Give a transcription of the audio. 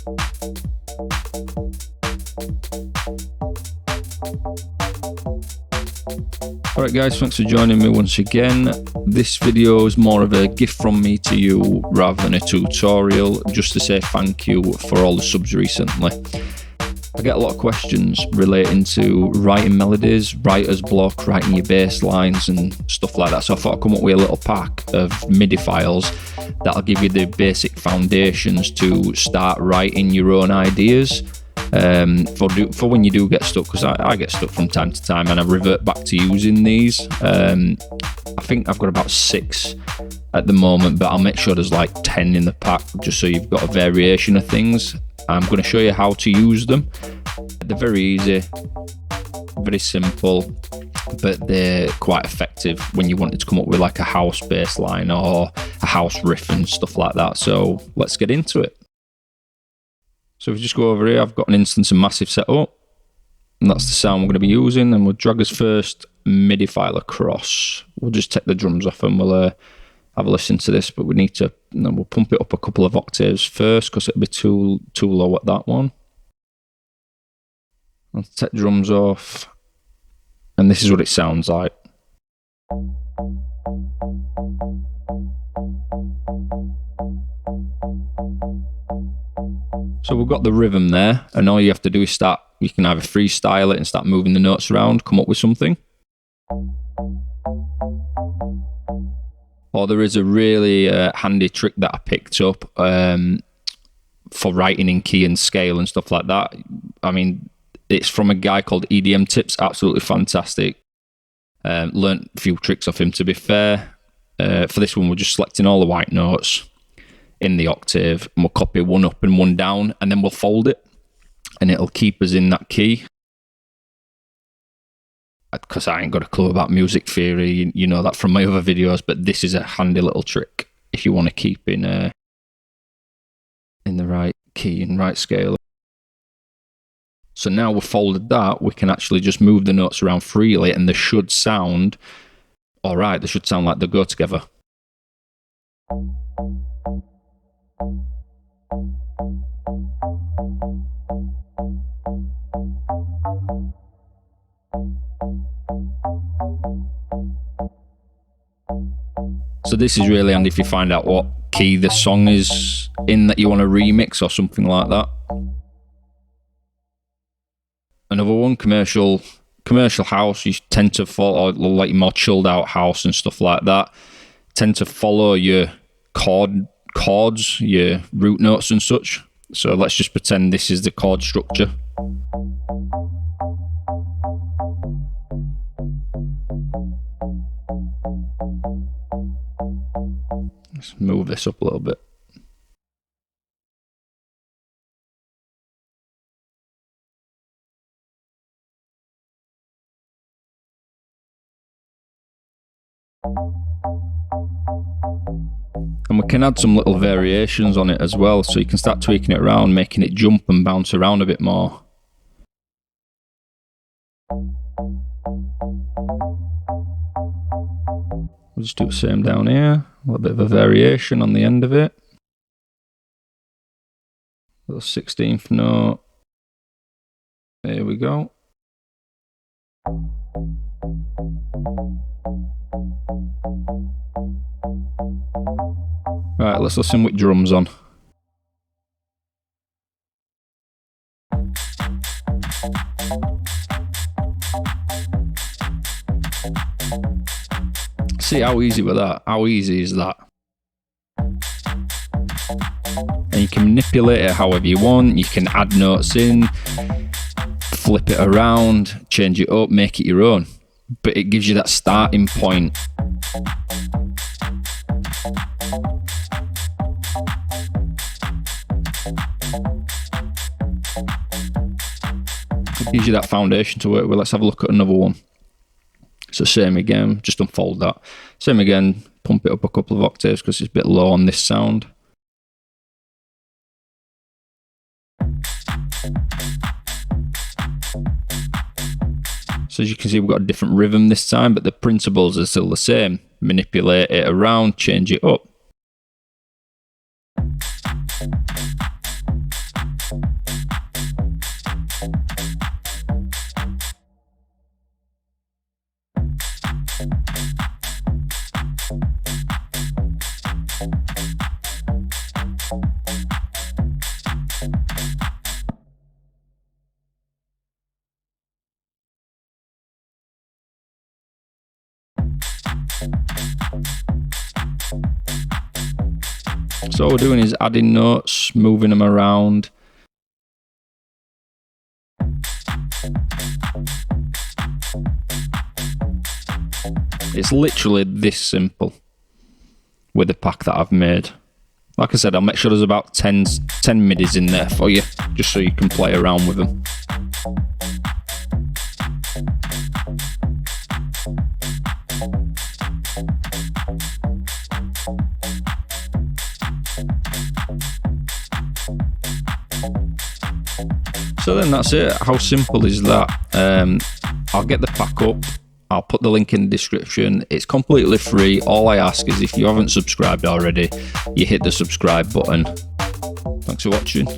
Alright guys, thanks for joining me once again. This video is more of a gift from me to you rather than a tutorial, just to say thank you for all the subs recently. I get a lot of questions relating to writing melodies, writer's block, writing your bass lines and stuff like that. So I thought I'd come up with a little pack of MIDI files that'll give you the basic foundations to start writing your own ideas. For when you do get stuck, because I get stuck from time to time and I revert back to using these. I think I've got about 6 at the moment, but I'll make sure there's like 10 in the pack just so you've got a variation of things. I'm going to show you how to use them. They're very easy, very simple, but they're quite effective when you wanted to come up with like a house bass line or a house riff and stuff like that. So let's get into it. So if we just go over here, I've got an instance of Massive set up, and that's the sound we're going to be using. And we'll drag this first MIDI file across. We'll just take the drums off and we'll have a listen to this, but we need to, and then we'll pump it up a couple of octaves first because it'll be too low at that one. I'll take drums off, and this is what it sounds like. So we've got the rhythm there, and all you have to do is you can either freestyle it and start moving the notes around, come up with something. Or there is a really handy trick that I picked up for writing in key and scale and stuff like that. I mean, it's from a guy called 𝗦𝗦𝗕𝗘𝗘, absolutely fantastic. Learned a few tricks off him, to be fair. For this one, we're just selecting all the white notes in the octave, and we'll copy one up and one down, and then we'll fold it, and it'll keep us in that key. Because I ain't got a clue about music theory, you know that from my other videos, but this is a handy little trick if you want to keep in the right key and right scale. So now we've folded that, we can actually just move the notes around freely, and they should sound alright, they should sound like they go together. So this is really handy if you find out what key the song is in that you want to remix or something like that. Another one, commercial house, you tend to follow, or like your more chilled out house and stuff like that, tend to follow your chords, your root notes and such. So let's just pretend this is the chord structure. Let's move this up a little bit. And we can add some little variations on it as well, so you can start tweaking it around, making it jump and bounce around a bit more. We'll just do the same down here, a little bit of a variation on the end of it. Little 16th note. There we go. Right, let's listen with drums on. See how easy with that? How easy is that? And you can manipulate it however you want. You can add notes in, flip it around, change it up, make it your own. But it gives you that starting point. It gives you that foundation to work with. Let's have a look at another one. So same again, just unfold that. Same again, pump it up a couple of octaves because it's a bit low on this sound. So as you can see, we've got a different rhythm this time, but the principles are still the same. Manipulate it around, change it up. So all we're doing is adding notes, moving them around. It's literally this simple with the pack that I've made. Like I said, I'll make sure there's about 10 midis in there for you, just so you can play around with them. So then that's it. How simple is that? I'll get the pack up. I'll put the link in the description. It's completely free. All I ask is if you haven't subscribed already, you hit the subscribe button. Thanks for watching.